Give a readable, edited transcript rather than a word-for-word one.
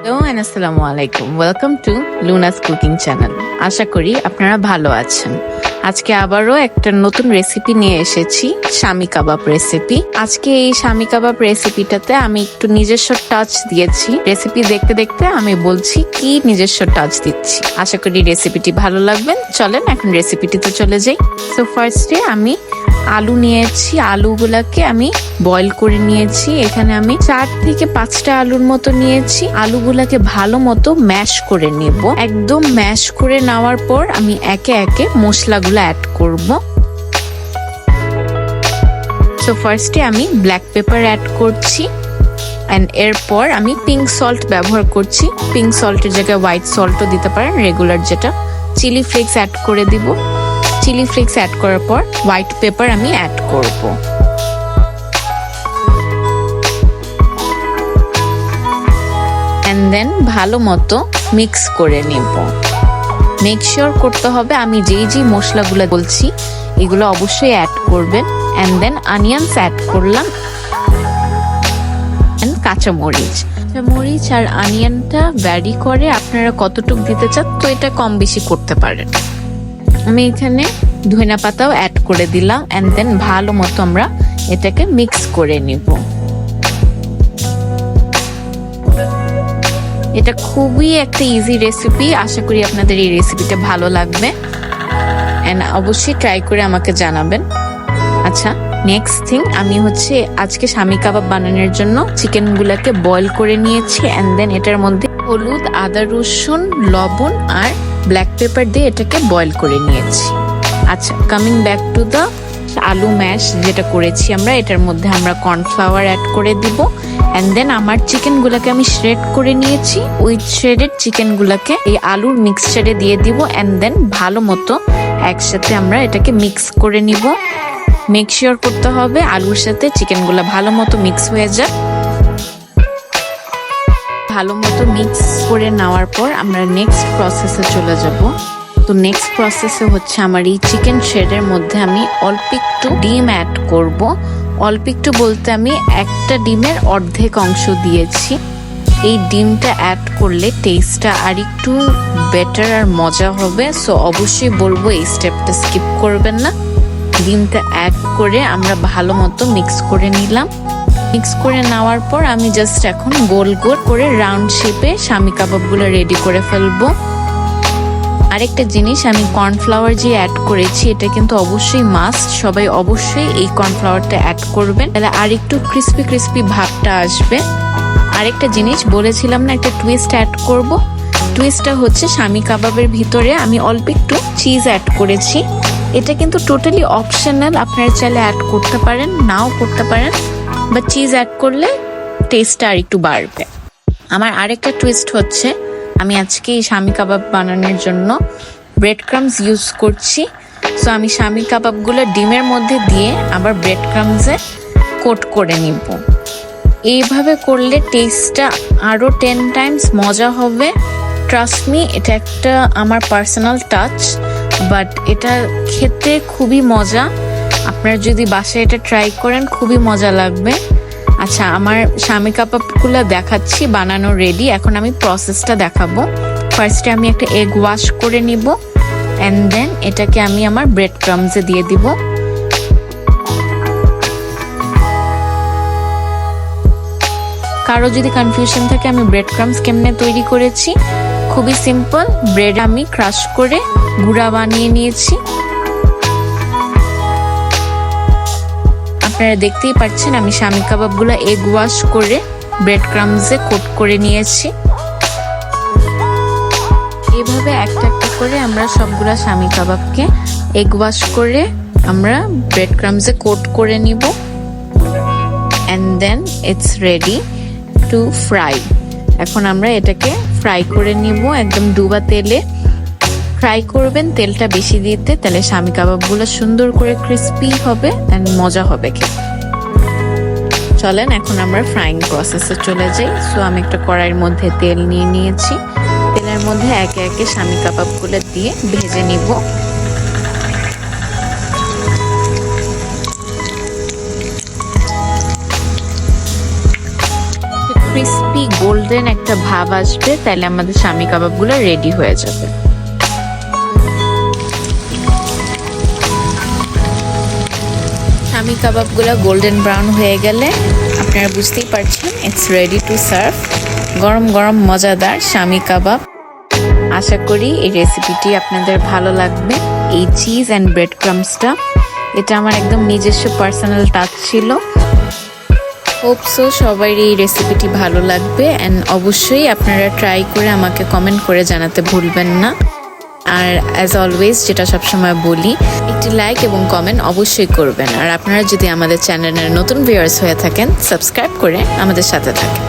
Hello and আসসালামু আলাইকুম। Welcome to Luna's cooking channel. আশা করি আপনারা ভালো আছেন। আজকে আবারও একটা নতুন রেসিপি নিয়ে এসেছি, শামি কাবাব রেসিপি। আজকে এই শামি কাবাব রেসিপিটাতে আমি একটু নিজস্ব টাচ দিয়েছি। রেসিপি দেখতে দেখতে আমি বলছি কি নিজস্ব টাচ দিচ্ছি। আশা করি রেসিপিটি ভালো লাগবেন। চলেন এখন রেসিপিটিতে চলে যাই। সো ফার্স্টে আমি আলু নিয়েছি, আলুগুলাকে আমি বয়েল করে নিয়েছি। এখানে আমি 4 থেকে 5টা আলুর মতো নিয়েছি। আলুগুলাকে ভালো মতো ম্যাশ করে নেব। একদম ম্যাশ করে নেওয়ার পর আমি একে একে মশলাগুলো অ্যাড করব। সো ফার্স্টে আমি ব্ল্যাক পেপার অ্যাড করছি এন্ড এরপর আমি পিঙ্ক সল্ট ব্যবহার করছি। পিঙ্ক সল্টের জায়গায় হোয়াইট সল্টও দিতে পারেন, রেগুলার যেটা। চিলি ফ্লেক্স অ্যাড করে দিব। চিলি ফ্লেক্স অ্যাড করার পর হোয়াইট পেপার আমি অ্যাড করব। এন্ড দেন ভালো মতো মিক্স করে নেব। মেক শিওর করতে হবে আমি যেই মশলাগুলো বলছি এগুলো অবশ্যই অ্যাড করবেন। এন্ড দেন অনিয়নস অ্যাড করলাম এন্ড কাঁচামরিচ। মরিচ আর অনিয়নটা ভ্যারি করে আপনারা কতটুকু দিতে চান, তো এটা কম বেশি করতে পারেন। আমি এখানে ধনিয়া পাতাও অ্যাড করে দিলাম এন্ড দেন ভালো মতো আমরা এটাকে মিক্স করে নিব। এটা খুবই একটা ইজি রেসিপি। আশা করি আপনাদের এই রেসিপিটা ভালো লাগবে এন্ড অবশ্যই ট্রাই করে আমাকে জানাবেন। আচ্ছা, নেক্সট থিং, আমি আজকে শামি কাবাব বানানোর জন্য চিকেন গুলাকে বয়েল করে নিয়েছি এন্ড দেন এটার মধ্যে হলুদ, আদা, রসুন, লবণ আর ব্ল্যাক পেপার দিয়ে এটাকে বয়েল করে নিয়েছি। আচ্ছা, কামিং ব্যাক টু দ্য আলু ম্যাশ যেটা করেছি আমরা, এটার মধ্যে আমরা কর্নফ্লাওয়ার অ্যাড করে দিব এন্ড দেন আমার চিকেন গুলাকে আমি শ্রেড করে নিয়েছি। ওই শ্রেডেড চিকেন গুলাকে এই আলুর মিক্সচারে দিয়ে দিব এন্ড দেন ভালো মতো একসাথে আমরা এটাকে মিক্স করে নিব। মেক শিওর করতে হবে আলুর সাথে চিকেন গুলা ভালো মতো মিক্স হয়ে যায়। ভালো মতো মিক্স করে নেওয়ার পর আমরা নেক্সট প্রসেসে চলে যাব। তো নেক্সট প্রসেসে আমার এই চিকেন শ্রেডের মধ্যে আমি অল্প একটু ডিম অ্যাড করব। অল্প একটু বলতে আমি একটা ডিমের অর্ধেক অংশ দিয়েছি। এই ডিমটা অ্যাড করলে টেস্টটা আর একটু বেটার আর মজা হবে। সো অবশ্যই বলবো এই স্টেপটা স্কিপ করবেন না। ডিমটা অ্যাড করে আমরা ভালো মতো মিক্স করে নিলাম। মিক্স করে নেওয়ার পর আমি জাস্ট এখন গোল গোল করে রাউন্ড শেপে শামি কাবাবগুলো রেডি করে ফেলবো। আরেকটা জিনিস, আমি কর্নফ্লাওয়ার যে অ্যাড করেছি এটা কিন্তু অবশ্যই মাস্ট। সবাই অবশ্যই এই কর্নফ্লাওয়ারটা অ্যাড করবেন, তাহলে আর একটু ক্রিস্পি ক্রিস্পি ভাবটা আসবে। আরেকটা জিনিস বলেছিলাম না, একটা টুইস্ট অ্যাড করব। টুইস্টটা শামি কাবাবের ভিতরে আমি অল্প একটু চিজ অ্যাড করেছি। এটা কিন্তু টোটালি অপশনাল, আপনারা চাইলে অ্যাড করতে পারেন, নাও করতে পারেন, বা চিজ অ্যাড করলে টেস্টটা আর একটু বাড়বে। আমার আরেকটা টুইস্ট আমি আজকে এই শামি কাবাব বানানোর জন্য ব্রেড ক্রামস ইউজ করছি। সো আমি শামি কাবাবগুলো ডিমের মধ্যে দিয়ে আবার ব্রেড ক্রামসে কোট করে নিব। এইভাবে করলে টেস্টটা আরও 10 টাইমস মজা হবে। ট্রাস্ট মি, এটা একটা আমার পার্সোনাল টাচ, বাট এটা খেতে খুবই মজা। আপনারা যদি বাসায় এটা ট্রাই করেন খুবই মজা লাগবে। আচ্ছা, আমার শামি কাবাবগুলো দেখাচ্ছি বানানো রেডি। এখন আমি প্রসেসটা দেখাবো। ফার্স্টে আমি একটা এগ ওয়াশ করে নিব এন্ড দেন এটাকে আমি আমার ব্রেড ক্রামসে দিয়ে দিব। কারো যদি কনফিউশন থাকে আমি ব্রেড ক্রামস কেমনে তৈরি করেছি, খুবই সিম্পল। ব্রেড আমি ক্রাশ করে গুঁড়া বানিয়ে নিয়েছি। আপনারা দেখতেই পাচ্ছেন আমি শামি কাবাবগুলো এগ ওয়াশ করে ব্রেড ক্রামসে কোট করে নিয়েছি। এভাবে একটা একটা করে আমরা সবগুলা শামি কাবাবকে এগ ওয়াশ করে আমরা ব্রেড ক্রামসে কোট করে নিব and then it's ready to fry. এখন আমরা এটাকে ফ্রাই করে নিব। একদম ডুবা তেলে ফ্রাই করবেন, তেলটা বেশি দিতে, তাহলে শামি কাবাবগুলো সুন্দর করে ক্রিস্পি হবে এন্ড মজা হবে খেতে। চলেন এখন আমরা ফ্রাইং প্রসেসে চলে যাই। সো আমি একটা কড়াইয়ের মধ্যে তেল নিয়ে নিয়েছি। তেলের মধ্যে একে একে শামি কাবাবগুলো দিয়ে ভেজে নিব। ক্রিস্পি গোল্ডেন একটা ভাব আসবে, তাহলে আমাদের শামি কাবাবগুলো রেডি হয়ে যাবে। শামি কাবাবগুলো গোল্ডেন ব্রাউন হয়ে গেলে আপনারা বুঝতেই পারছেন ইটস রেডি টু সার্ভ। গরম গরম মজাদার শামি কাবাব। আশা করি এই রেসিপিটি আপনাদের ভালো লাগবে। এই চিজ অ্যান্ড ব্রেড ক্রামসটা, এটা আমার একদম নিজস্ব পার্সোনাল টাচ ছিল। হোপ সো সবাই এই রেসিপিটি ভালো লাগবে, অ্যান্ড অবশ্যই আপনারা ট্রাই করে আমাকে কমেন্ট করে জানাতে ভুলবেন না। আর অ্যাজ অলওয়েজ যেটা সবসময় বলি, একটি লাইক এবং কমেন্ট অবশ্যই করবেন। আর আপনারা যদি আমাদের চ্যানেলের নতুন ভিউয়ার্স হয়ে থাকেন, সাবস্ক্রাইব করে আমাদের সাথে থাকেন।